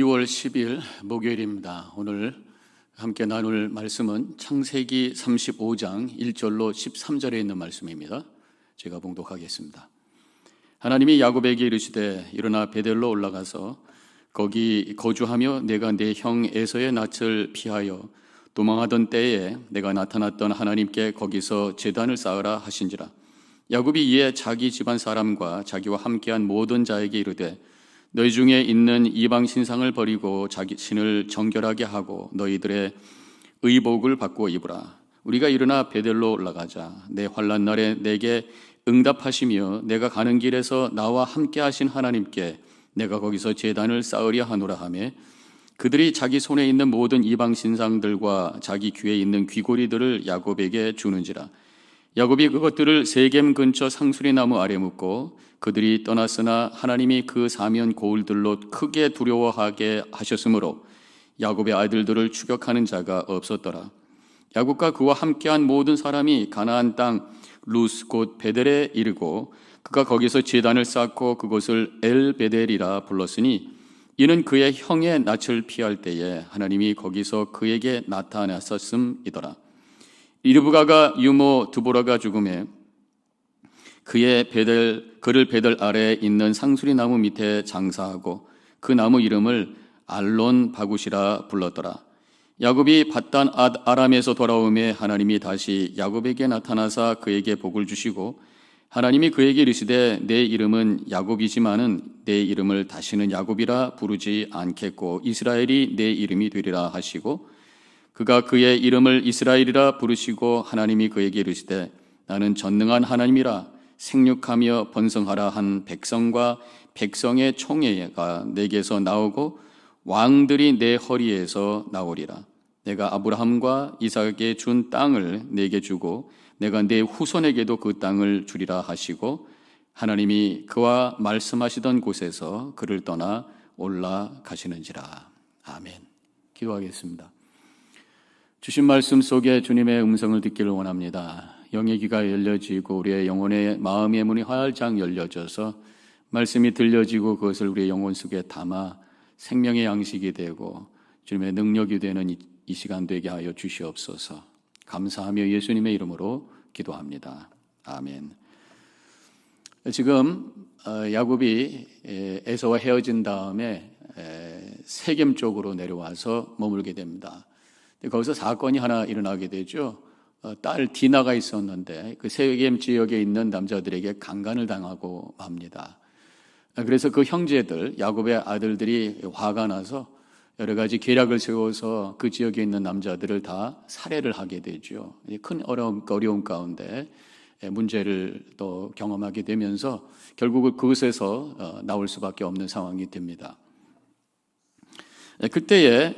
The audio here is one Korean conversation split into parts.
2월 10일 목요일입니다. 오늘 함께 나눌 말씀은 창세기 35장 1절로 13절에 있는 말씀입니다. 제가 봉독하겠습니다. 하나님이 야곱에게 이르시되 일어나 베델로 올라가서 거기 거주하며 내가 내 형 에서의 낯을 피하여 도망하던 때에 내가 나타났던 하나님께 거기서 제단을 쌓으라 하신지라. 야곱이 이에 자기 집안 사람과 자기와 함께한 모든 자에게 이르되 너희 중에 있는 이방 신상을 버리고 자기 신을 정결하게 하고 너희들의 의복을 바꾸어 입으라. 우리가 일어나 베델로 올라가자. 내 환난 날에 내게 응답하시며 내가 가는 길에서 나와 함께 하신 하나님께 내가 거기서 제단을 쌓으려 하노라 하며 그들이 자기 손에 있는 모든 이방 신상들과 자기 귀에 있는 귀고리들을 야곱에게 주는지라. 야곱이 그것들을 세겜 근처 상수리 나무 아래 묻고 그들이 떠났으나 하나님이 그 사면 고울들로 크게 두려워하게 하셨으므로 야곱의 아들들을 추격하는 자가 없었더라. 야곱과 그와 함께한 모든 사람이 가나안 땅 루스 곧 베델에 이르고 그가 거기서 제단을 쌓고 그곳을 엘베델이라 불렀으니 이는 그의 형의 낯을 피할 때에 하나님이 거기서 그에게 나타나셨음이더라. 이르브가가 유모 드보라가 죽음에 그를 베델 아래에 있는 상수리 나무 밑에 장사하고 그 나무 이름을 알론 바굿이라 불렀더라. 야곱이 밧단 아람에서 돌아오매 하나님이 다시 야곱에게 나타나사 그에게 복을 주시고 하나님이 그에게 이르시되 내 이름은 야곱이지만은 내 이름을 다시는 야곱이라 부르지 않겠고 이스라엘이 내 이름이 되리라 하시고 그가 그의 이름을 이스라엘이라 부르시고 하나님이 그에게 이르시되 나는 전능한 하나님이라 생육하며 번성하라 한 백성과 백성의 총회가 내게서 나오고 왕들이 내 허리에서 나오리라. 내가 아브라함과 이삭에게 준 땅을 내게 주고 내가 내 후손에게도 그 땅을 주리라 하시고 하나님이 그와 말씀하시던 곳에서 그를 떠나 올라가시는지라. 아멘. 기도하겠습니다. 주신 말씀 속에 주님의 음성을 듣기를 원합니다. 영의 귀가 열려지고 우리의 영혼의 마음의 문이 활짝 열려져서 말씀이 들려지고 그것을 우리의 영혼 속에 담아 생명의 양식이 되고 주님의 능력이 되는 이 시간 되게 하여 주시옵소서. 감사하며 예수님의 이름으로 기도합니다. 아멘. 지금 야곱이 에서와 헤어진 다음에 세겜 쪽으로 내려와서 머물게 됩니다. 거기서 사건이 하나 일어나게 되죠. 딸 디나가 있었는데 그 세겜 지역에 있는 남자들에게 강간을 당하고 맙니다. 그래서 그 형제들 야곱의 아들들이 화가 나서 여러 가지 계략을 세워서 그 지역에 있는 남자들을 다 살해를 하게 되죠. 큰 어려움 가운데 문제를 또 경험하게 되면서 결국 그곳에서 나올 수밖에 없는 상황이 됩니다. 그때에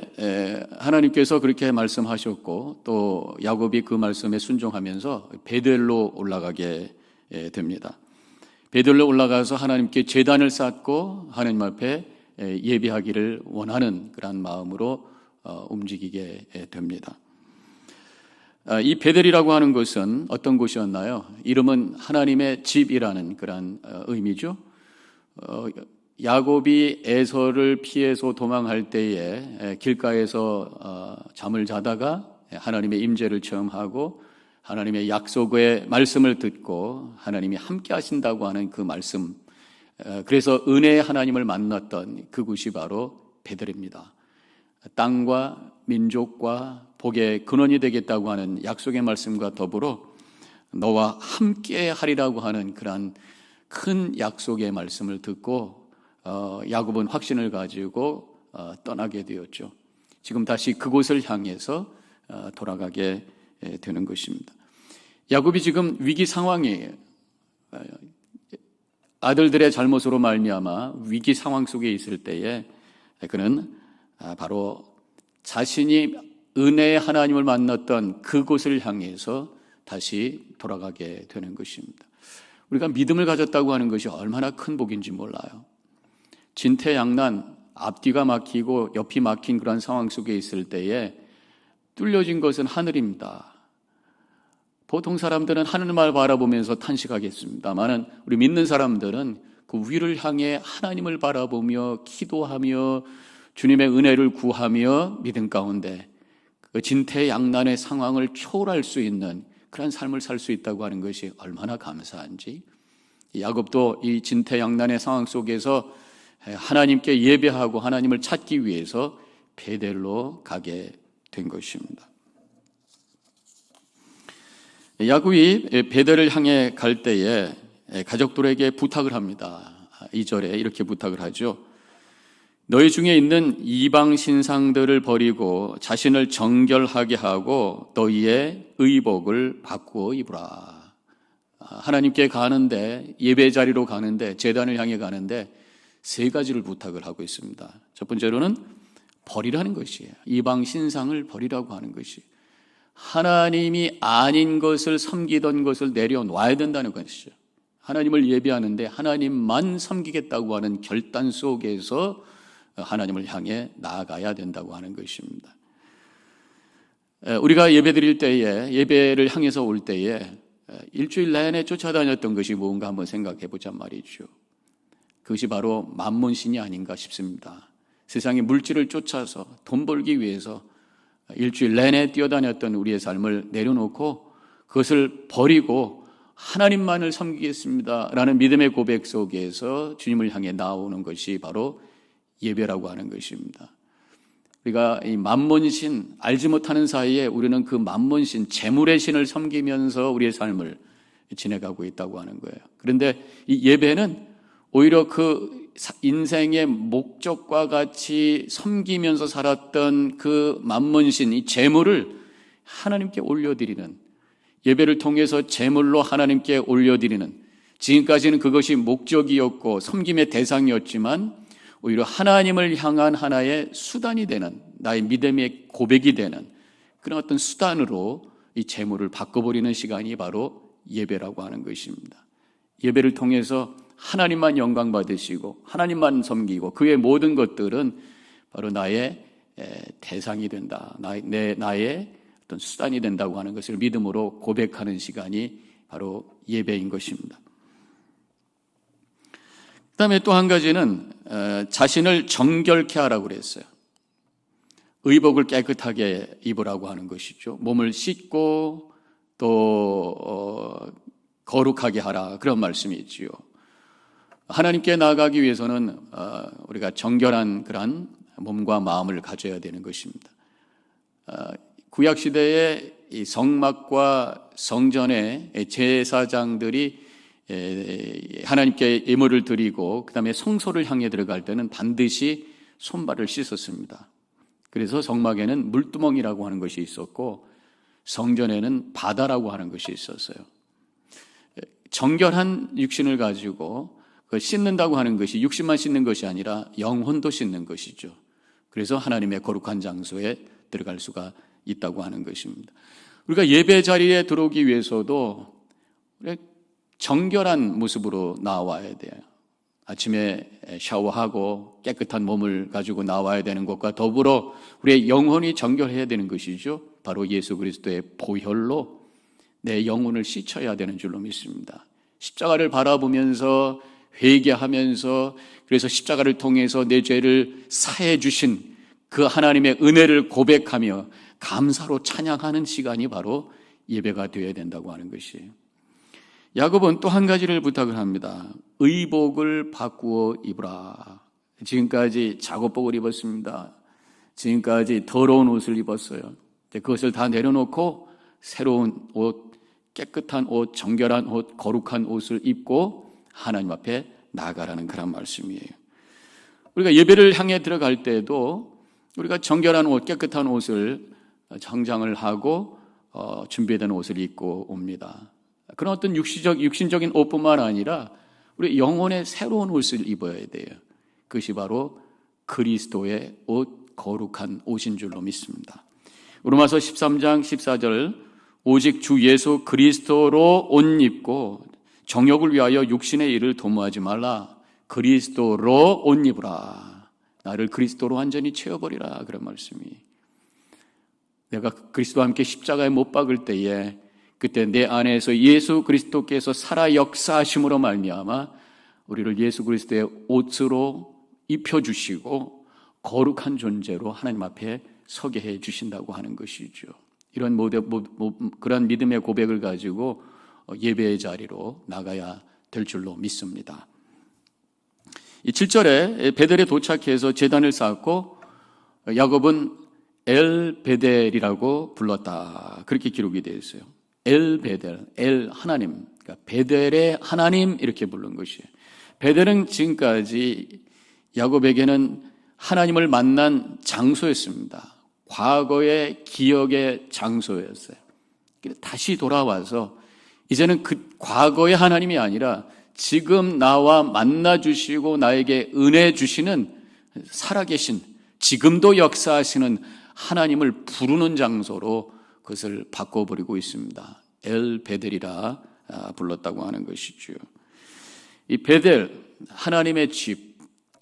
하나님께서 그렇게 말씀하셨고 또 야곱이 그 말씀에 순종하면서 베델로 올라가게 됩니다. 베델로 올라가서 하나님께 제단을 쌓고 하나님 앞에 예배하기를 원하는 그런 마음으로 움직이게 됩니다. 이 베델이라고 하는 곳은 어떤 곳이었나요? 이름은 하나님의 집이라는 그런 의미죠. 야곱이 에서를 피해서 도망할 때에 길가에서 잠을 자다가 하나님의 임재를 체험하고 하나님의 약속의 말씀을 듣고 하나님이 함께 하신다고 하는 그 말씀, 그래서 은혜의 하나님을 만났던 그곳이 바로 베델입니다. 땅과 민족과 복의 근원이 되겠다고 하는 약속의 말씀과 더불어 너와 함께 하리라고 하는 그러한 큰 약속의 말씀을 듣고 야곱은 확신을 가지고 떠나게 되었죠. 지금 다시 그곳을 향해서 돌아가게 되는 것입니다. 야곱이 지금 위기 상황이에요. 아들들의 잘못으로 말미암아 위기 상황 속에 있을 때에 그는 바로 자신이 은혜의 하나님을 만났던 그곳을 향해서 다시 돌아가게 되는 것입니다. 우리가 믿음을 가졌다고 하는 것이 얼마나 큰 복인지 몰라요. 진퇴양난, 앞뒤가 막히고 옆이 막힌 그런 상황 속에 있을 때에 뚫려진 것은 하늘입니다. 보통 사람들은 하늘만 바라보면서 탄식하겠습니다만 우리 믿는 사람들은 그 위를 향해 하나님을 바라보며 기도하며 주님의 은혜를 구하며 믿음 가운데 그 진퇴양난의 상황을 초월할 수 있는 그런 삶을 살 수 있다고 하는 것이 얼마나 감사한지. 야곱도 이 진퇴양난의 상황 속에서 하나님께 예배하고 하나님을 찾기 위해서 베델로 가게 된 것입니다. 야곱이 베델을 향해 갈 때에 가족들에게 부탁을 합니다. 2절에 이렇게 부탁을 하죠. 너희 중에 있는 이방 신상들을 버리고 자신을 정결하게 하고 너희의 의복을 바꾸어 입으라. 하나님께 가는데, 예배 자리로 가는데, 제단을 향해 가는데 3가지를 부탁을 하고 있습니다. 첫 번째로는 버리라는 것이에요. 이방 신상을 버리라고 하는 것이, 하나님이 아닌 것을 섬기던 것을 내려놔야 된다는 것이죠. 하나님을 예배하는데 하나님만 섬기겠다고 하는 결단 속에서 하나님을 향해 나아가야 된다고 하는 것입니다. 우리가 예배 드릴 때에, 예배를 향해서 올 때에 일주일 내내 쫓아다녔던 것이 뭔가 한번 생각해 보자 말이죠. 그것이 바로 만몬신이 아닌가 싶습니다. 세상의 물질을 쫓아서 돈 벌기 위해서 일주일 내내 뛰어다녔던 우리의 삶을 내려놓고 그것을 버리고 하나님만을 섬기겠습니다 라는 믿음의 고백 속에서 주님을 향해 나오는 것이 바로 예배라고 하는 것입니다. 우리가 이 만몬신, 알지 못하는 사이에 우리는 그 만몬신, 재물의 신을 섬기면서 우리의 삶을 지내가고 있다고 하는 거예요. 그런데 이 예배는 오히려 그 인생의 목적과 같이 섬기면서 살았던 그 만몬신, 이 재물을 하나님께 올려드리는, 예배를 통해서 재물로 하나님께 올려드리는, 지금까지는 그것이 목적이었고 섬김의 대상이었지만 오히려 하나님을 향한 하나의 수단이 되는, 나의 믿음의 고백이 되는 그런 어떤 수단으로 이 재물을 바꿔버리는 시간이 바로 예배라고 하는 것입니다. 예배를 통해서 하나님만 영광 받으시고 하나님만 섬기고 그의 모든 것들은 바로 나의 대상이 된다, 나의 어떤 수단이 된다고 하는 것을 믿음으로 고백하는 시간이 바로 예배인 것입니다. 그 다음에 또 한 가지는 자신을 정결케 하라고 그랬어요. 의복을 깨끗하게 입으라고 하는 것이죠. 몸을 씻고 또 거룩하게 하라, 그런 말씀이 있지요. 하나님께 나아가기 위해서는 우리가 정결한 그런 몸과 마음을 가져야 되는 것입니다. 구약시대의 이 성막과 성전의 제사장들이 하나님께 예물을 드리고 그 다음에 성소를 향해 들어갈 때는 반드시 손발을 씻었습니다. 그래서 성막에는 물두멍이라고 하는 것이 있었고 성전에는 바다라고 하는 것이 있었어요. 정결한 육신을 가지고 씻는다고 하는 것이 육신만 씻는 것이 아니라 영혼도 씻는 것이죠. 그래서 하나님의 거룩한 장소에 들어갈 수가 있다고 하는 것입니다. 우리가 예배 자리에 들어오기 위해서도 정결한 모습으로 나와야 돼요. 아침에 샤워하고 깨끗한 몸을 가지고 나와야 되는 것과 더불어 우리의 영혼이 정결해야 되는 것이죠. 바로 예수 그리스도의 보혈로 내 영혼을 씻어야 되는 줄로 믿습니다. 십자가를 바라보면서 회개하면서, 그래서 십자가를 통해서 내 죄를 사해 주신 그 하나님의 은혜를 고백하며 감사로 찬양하는 시간이 바로 예배가 되어야 된다고 하는 것이에요. 야곱은 또 한 가지를 부탁을 합니다. 의복을 바꾸어 입으라. 지금까지 작업복을 입었습니다. 지금까지 더러운 옷을 입었어요. 그것을 다 내려놓고 새로운 옷, 깨끗한 옷, 정결한 옷, 거룩한 옷을 입고 하나님 앞에 나아가라는 그런 말씀이에요. 우리가 예배를 향해 들어갈 때도 우리가 정결한 옷, 깨끗한 옷을 정장을 하고 준비된 옷을 입고 옵니다. 그런 어떤 육신적인 옷뿐만 아니라 우리 영혼의 새로운 옷을 입어야 돼요. 그것이 바로 그리스도의 옷, 거룩한 옷인 줄로 믿습니다. 로마서 13장 14절, 오직 주 예수 그리스도로 옷 입고 정욕을 위하여 육신의 일을 도모하지 말라. 그리스도로 옷 입으라. 나를 그리스도로 완전히 채워버리라, 그런 말씀이. 내가 그리스도와 함께 십자가에 못 박을 때에 그때 내 안에서 예수 그리스도께서 살아 역사하심으로 말미암아 우리를 예수 그리스도의 옷으로 입혀주시고 거룩한 존재로 하나님 앞에 서게 해 주신다고 하는 것이죠. 이런 그런 믿음의 고백을 가지고 예배의 자리로 나가야 될 줄로 믿습니다. 이 7절에 베델에 도착해서 제단을 쌓고 야곱은 엘베델이라고 불렀다. 그렇게 기록이 되어 있어요. 엘베델, 엘 하나님, 그러니까 베델의 하나님 이렇게 부른 것이에요. 베델은 지금까지 야곱에게는 하나님을 만난 장소였습니다. 과거의 기억의 장소였어요. 다시 돌아와서 이제는 그 과거의 하나님이 아니라 지금 나와 만나 주시고 나에게 은혜 주시는 살아계신, 지금도 역사하시는 하나님을 부르는 장소로 그것을 바꿔버리고 있습니다. 엘 베델이라 불렀다고 하는 것이죠. 이 베델, 하나님의 집,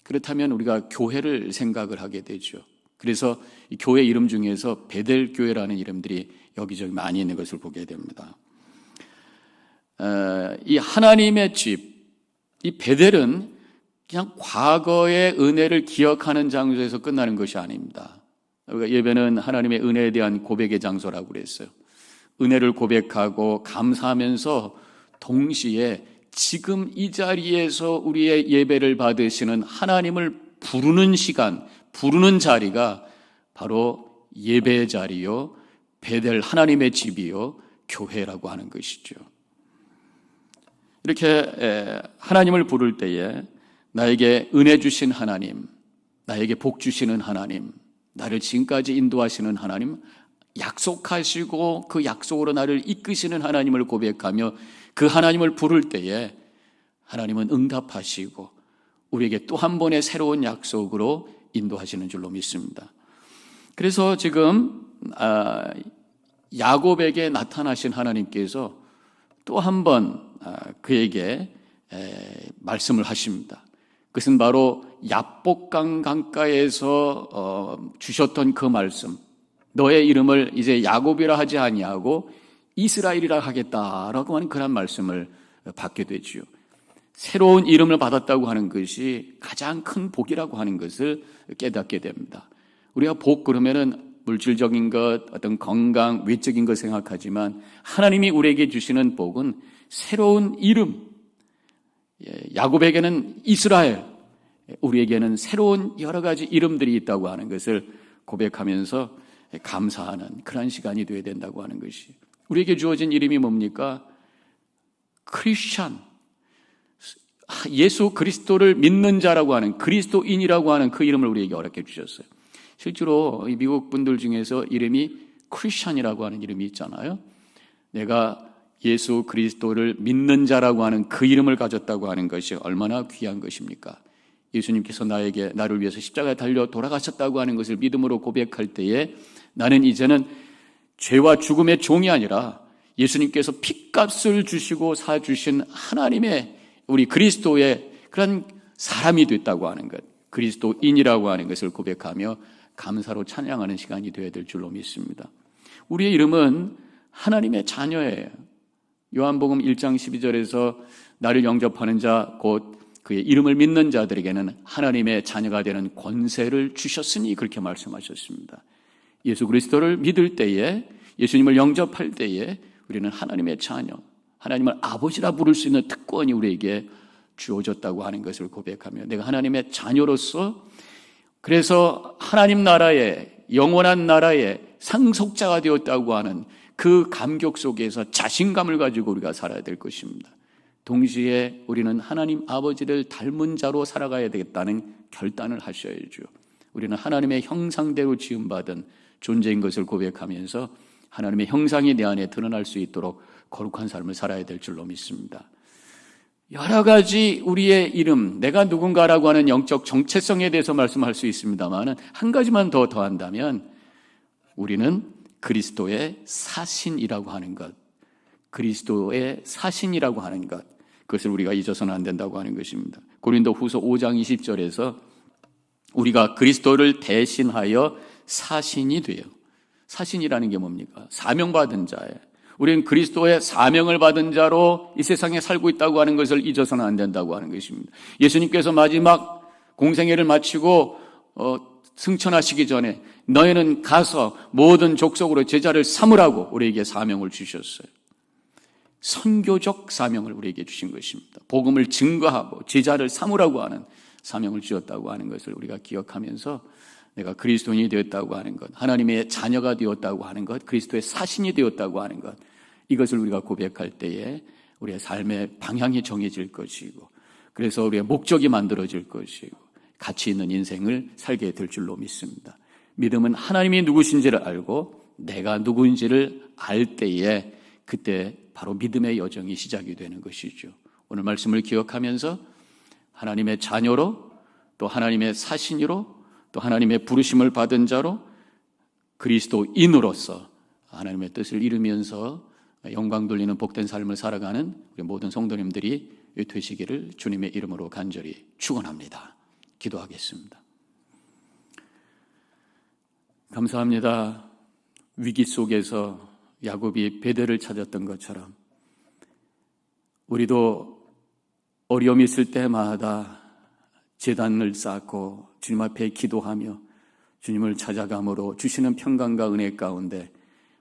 그렇다면 우리가 교회를 생각을 하게 되죠. 그래서 이 교회 이름 중에서 베델 교회라는 이름들이 여기저기 많이 있는 것을 보게 됩니다. 이 하나님의 집, 이 베델은 그냥 과거의 은혜를 기억하는 장소에서 끝나는 것이 아닙니다. 우리가 예배는 하나님의 은혜에 대한 고백의 장소라고 그랬어요. 은혜를 고백하고 감사하면서 동시에 지금 이 자리에서 우리의 예배를 받으시는 하나님을 부르는 시간, 부르는 자리가 바로 예배의 자리요, 베델 하나님의 집이요, 교회라고 하는 것이죠. 이렇게 하나님을 부를 때에 나에게 은혜 주신 하나님, 나에게 복 주시는 하나님, 나를 지금까지 인도하시는 하나님, 약속하시고 그 약속으로 나를 이끄시는 하나님을 고백하며 그 하나님을 부를 때에 하나님은 응답하시고 우리에게 또 한 번의 새로운 약속으로 인도하시는 줄로 믿습니다. 그래서 지금 야곱에게 나타나신 하나님께서 또 한 번 그에게 말씀을 하십니다. 그것은 바로 야복강 강가에서 주셨던 그 말씀, 너의 이름을 이제 야곱이라 하지 아니하고 이스라엘이라 하겠다라고 하는 그런 말씀을 받게 되지요. 새로운 이름을 받았다고 하는 것이 가장 큰 복이라고 하는 것을 깨닫게 됩니다. 우리가 복 그러면은 물질적인 것, 어떤 건강, 외적인 것 생각하지만 하나님이 우리에게 주시는 복은 새로운 이름, 야곱에게는 이스라엘, 우리에게는 새로운 여러 가지 이름들이 있다고 하는 것을 고백하면서 감사하는 그런 시간이 되어야 된다고 하는 것이, 우리에게 주어진 이름이 뭡니까? 크리스찬, 예수 그리스도를 믿는 자라고 하는, 그리스도인이라고 하는 그 이름을 우리에게 허락해 주셨어요. 실제로 미국 분들 중에서 이름이 크리스찬이라고 하는 이름이 있잖아요. 내가 예수 그리스도를 믿는 자라고 하는 그 이름을 가졌다고 하는 것이 얼마나 귀한 것입니까? 예수님께서 나를 위해서 십자가에 달려 돌아가셨다고 하는 것을 믿음으로 고백할 때에 나는 이제는 죄와 죽음의 종이 아니라 예수님께서 핏값을 주시고 사주신 하나님의, 우리 그리스도의 그런 사람이 됐다고 하는 것, 그리스도인이라고 하는 것을 고백하며 감사로 찬양하는 시간이 되어야 될 줄로 믿습니다. 우리의 이름은 하나님의 자녀예요. 요한복음 1장 12절에서 나를 영접하는 자, 곧 그의 이름을 믿는 자들에게는 하나님의 자녀가 되는 권세를 주셨으니 그렇게 말씀하셨습니다. 예수 그리스도를 믿을 때에, 예수님을 영접할 때에 우리는 하나님의 자녀, 하나님을 아버지라 부를 수 있는 특권이 우리에게 주어졌다고 하는 것을 고백하며 내가 하나님의 자녀로서, 그래서 하나님 나라의, 영원한 나라의 상속자가 되었다고 하는 그 감격 속에서 자신감을 가지고 우리가 살아야 될 것입니다. 동시에 우리는 하나님 아버지를 닮은 자로 살아가야 되겠다는 결단을 하셔야죠. 우리는 하나님의 형상대로 지음받은 존재인 것을 고백하면서 하나님의 형상이 내 안에 드러날 수 있도록 거룩한 삶을 살아야 될 줄로 믿습니다. 여러 가지 우리의 이름, 내가 누군가라고 하는 영적 정체성에 대해서 말씀할 수 있습니다만 한 가지만 더 더한다면 우리는 그리스도의 사신이라고 하는 것, 그리스도의 사신이라고 하는 것, 그것을 우리가 잊어서는 안 된다고 하는 것입니다. 고린도후서 5장 20절에서 우리가 그리스도를 대신하여 사신이 돼요. 사신이라는 게 뭡니까? 사명받은 자예요. 우리는 그리스도의 사명을 받은 자로 이 세상에 살고 있다고 하는 것을 잊어서는 안 된다고 하는 것입니다. 예수님께서 마지막 공생애를 마치고 승천하시기 전에 너희는 가서 모든 족속으로 제자를 삼으라고 우리에게 사명을 주셨어요. 선교적 사명을 우리에게 주신 것입니다. 복음을 증거하고 제자를 삼으라고 하는 사명을 주었다고 하는 것을 우리가 기억하면서 내가 그리스도인이 되었다고 하는 것, 하나님의 자녀가 되었다고 하는 것, 그리스도의 사신이 되었다고 하는 것, 이것을 우리가 고백할 때에 우리의 삶의 방향이 정해질 것이고, 그래서 우리의 목적이 만들어질 것이고, 가치 있는 인생을 살게 될 줄로 믿습니다. 믿음은 하나님이 누구신지를 알고 내가 누구인지를 알 때에 그때 바로 믿음의 여정이 시작이 되는 것이죠. 오늘 말씀을 기억하면서 하나님의 자녀로, 또 하나님의 사신으로, 또 하나님의 부르심을 받은 자로, 그리스도인으로서 하나님의 뜻을 이루면서 영광 돌리는 복된 삶을 살아가는 우리 모든 성도님들이 되시기를 주님의 이름으로 간절히 축원합니다. 기도하겠습니다. 감사합니다. 위기 속에서 야곱이 베델을 찾았던 것처럼 우리도 어려움이 있을 때마다 제단을 쌓고 주님 앞에 기도하며 주님을 찾아감으로 주시는 평강과 은혜 가운데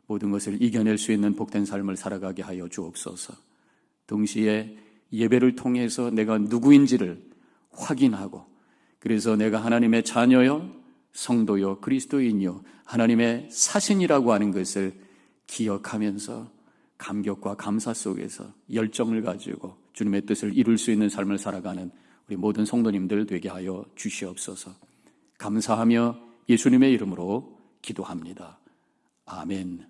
모든 것을 이겨낼 수 있는 복된 삶을 살아가게 하여 주옵소서. 동시에 예배를 통해서 내가 누구인지를 확인하고, 그래서 내가 하나님의 자녀요, 성도요, 그리스도인요, 하나님의 사신이라고 하는 것을 기억하면서 감격과 감사 속에서 열정을 가지고 주님의 뜻을 이룰 수 있는 삶을 살아가는 우리 모든 성도님들 되게 하여 주시옵소서. 감사하며 예수님의 이름으로 기도합니다. 아멘.